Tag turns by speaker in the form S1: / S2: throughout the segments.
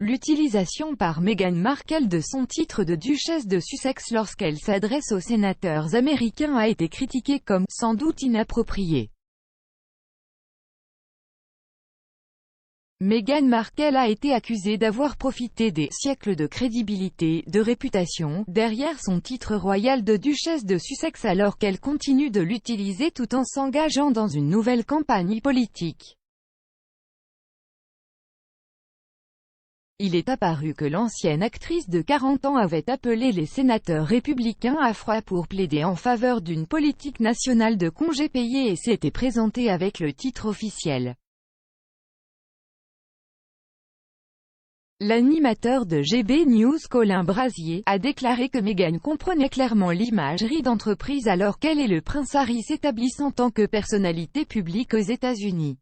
S1: l'utilisation par Meghan Markle de son titre de duchesse de Sussex lorsqu'elle s'adresse aux sénateurs américains a été critiquée comme « sans doute inappropriée ». Meghan Markle a été accusée d'avoir profité des « siècles de crédibilité, de réputation » derrière son titre royal de duchesse de Sussex alors qu'elle continue de l'utiliser tout en s'engageant dans une nouvelle campagne politique. Il est apparu que l'ancienne actrice de 40 ans avait appelé les sénateurs républicains à froid pour plaider en faveur d'une politique nationale de congés payés et s'était présentée avec le titre officiel. L'animateur de GB News Colin Brazier a déclaré que Meghan comprenait clairement l'imagerie d'entreprise alors qu'elle et le prince Harry s'établissent en tant que personnalité publique aux États-Unis.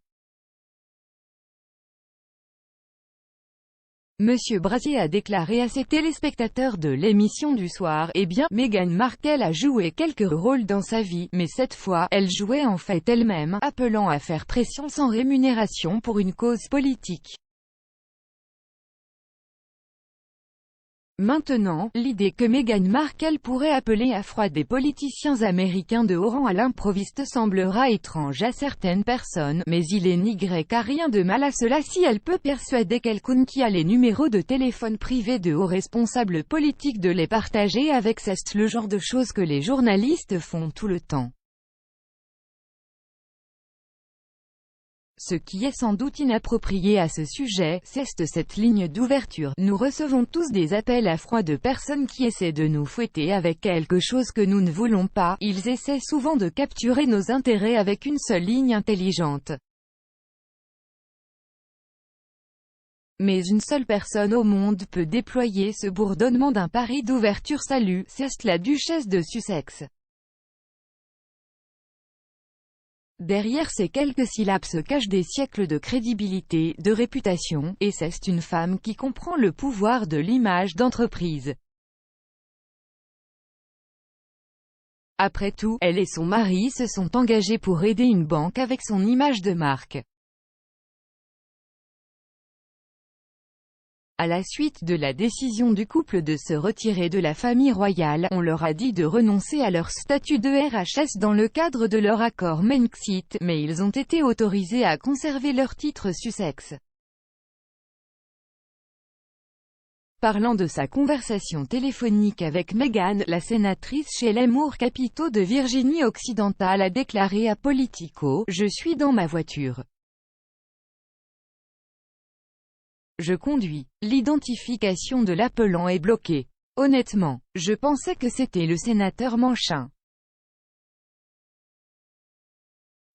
S1: Monsieur Brazier a déclaré à ses téléspectateurs de l'émission du soir « Eh bien, Meghan Markle a joué quelques rôles dans sa vie, mais cette fois, elle jouait en fait elle-même, appelant à faire pression sans rémunération pour une cause politique. » Maintenant, l'idée que Meghan Markle pourrait appeler à froid des politiciens américains de haut rang à l'improviste semblera étrange à certaines personnes, mais il n'y a rien de mal à cela si elle peut persuader quelqu'un qui a les numéros de téléphone privés de hauts responsables politiques de les partager avec c'est le genre de choses que les journalistes font tout le temps. Ce qui est sans doute inapproprié à ce sujet, c'est cette ligne d'ouverture. Nous recevons tous des appels à froid de personnes qui essaient de nous fouetter avec quelque chose que nous ne voulons pas. Ils essaient souvent de capturer nos intérêts avec une seule ligne intelligente. Mais une seule personne au monde peut déployer ce bourdonnement d'un pari d'ouverture. Salut, c'est la duchesse de Sussex. Derrière ces quelques syllabes se cachent des siècles de crédibilité, de réputation, et c'est une femme qui comprend le pouvoir de l'image d'entreprise. Après tout, elle et son mari se sont engagés pour aider une banque avec son image de marque. À la suite de la décision du couple de se retirer de la famille royale, on leur a dit de renoncer à leur statut de RHS dans le cadre de leur accord Brexit, mais ils ont été autorisés à conserver leur titre Sussex. Parlant de sa conversation téléphonique avec Meghan, la sénatrice chez les Moore-Capitaux de Virginie-Occidentale a déclaré à Politico « Je suis dans ma voiture. Je conduis. L'identification de l'appelant est bloquée. Honnêtement, je pensais que c'était le sénateur Manchin.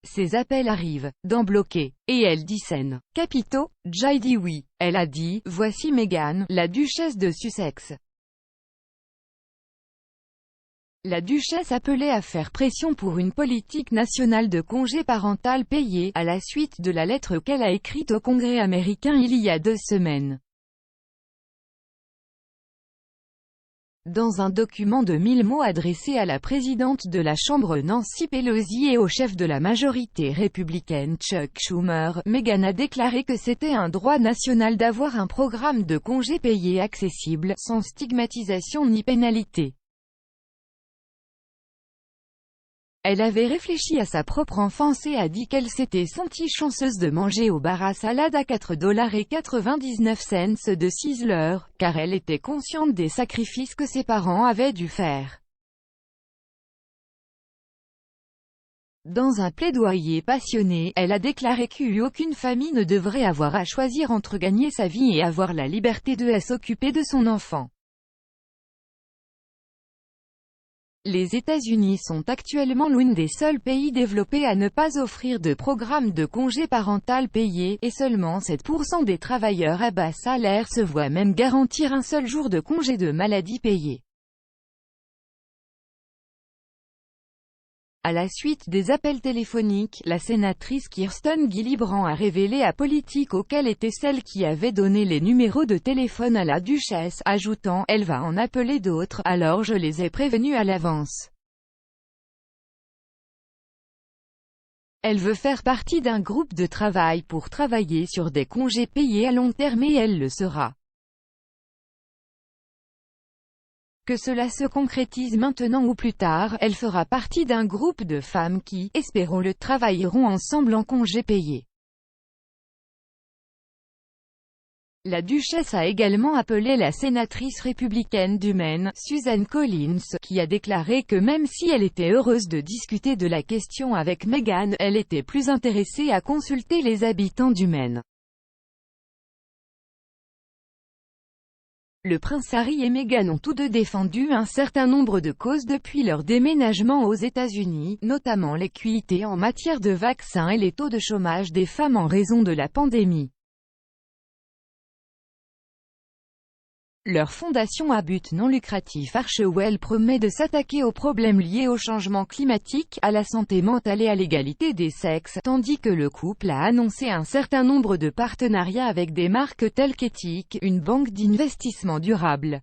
S1: Ces appels arrivent, dans bloqué. Et elle dit scène. Capitaux, Jai dit oui. Elle a dit, voici Meghan, la duchesse de Sussex. La duchesse appelait à faire pression pour une politique nationale de congé parental payé, à la suite de la lettre qu'elle a écrite au Congrès américain il y a 2 semaines. Dans un document de 1000 mots adressé à la présidente de la Chambre Nancy Pelosi et au chef de la majorité républicaine Chuck Schumer, Meghan a déclaré que c'était un droit national d'avoir un programme de congé payé accessible, sans stigmatisation ni pénalité. Elle avait réfléchi à sa propre enfance et a dit qu'elle s'était sentie chanceuse de manger au bar à salade à $4,99 de Sizzler, car elle était consciente des sacrifices que ses parents avaient dû faire. Dans un plaidoyer passionné, elle a déclaré qu'aucune famille ne devrait avoir à choisir entre gagner sa vie et avoir la liberté de s'occuper de son enfant. Les États-Unis sont actuellement l'un des seuls pays développés à ne pas offrir de programme de congé parental payé, et seulement 7% des travailleurs à bas salaire se voient même garantir un seul jour de congé de maladie payé. À la suite des appels téléphoniques, la sénatrice Kirsten Gillibrand a révélé à Politico qu'elle était celle qui avait donné les numéros de téléphone à la duchesse, ajoutant « Elle va en appeler d'autres, alors je les ai prévenus à l'avance. Elle veut faire partie d'un groupe de travail pour travailler sur des congés payés à long terme et elle le sera. » Que cela se concrétise maintenant ou plus tard, elle fera partie d'un groupe de femmes qui, espérons-le, travailleront ensemble en congé payé. La duchesse a également appelé la sénatrice républicaine du Maine, Susan Collins, qui a déclaré que même si elle était heureuse de discuter de la question avec Meghan, elle était plus intéressée à consulter les habitants du Maine. Le prince Harry et Meghan ont tous deux défendu un certain nombre de causes depuis leur déménagement aux États-Unis, notamment l'équité en matière de vaccins et les taux de chômage des femmes en raison de la pandémie. Leur fondation à but non lucratif Archewell promet de s'attaquer aux problèmes liés au changement climatique, à la santé mentale et à l'égalité des sexes, tandis que le couple a annoncé un certain nombre de partenariats avec des marques telles qu'Ethique, une banque d'investissement durable.